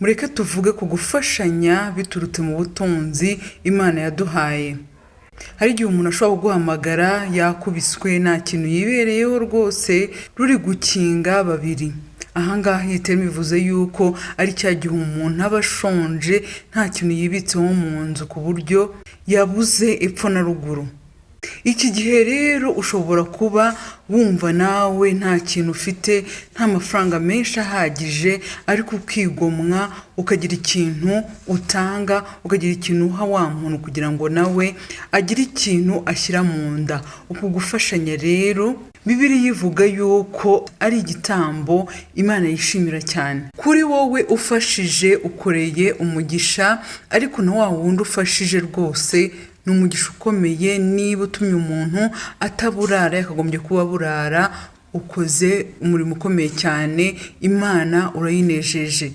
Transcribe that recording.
Mureke tuvuge ku gufashanya biturutse mu butunzi Imana yaduhaye. Hari igihe umuntu ashobora kuguhamagara yakubiswe nta kintu yibereyeho rwose ruri gukinga babiri. Ahangaha ihita bivuze yuko ari cya gihe umuntu aba ashonje nta kintu yibitseho mu nzu ku buryo yabuze epfo na ruguru. Iki gihe rero ushobora kuba wumva nawe nta kintu ufite, nta mafaranga menshi ahagije, ariko ukigomwa ukagira ikintu utanga, ukagira ikintu uha wa muntu kugira ngo nawe agire ikintu ashyira mu nda. Uku gufashanya rero Bibiliya ivuga yuko ari igitambo Imana yishimira cyane. Kuri wowe ufashije ukoreye umugisha, ariko na wa wundi ufashije rwose ni umugisha ukomeye. Niba utumye umuntu ataburara yakagombye kuba burara, ukoze umurimo ukomeye cyane, Imana urayinejeje.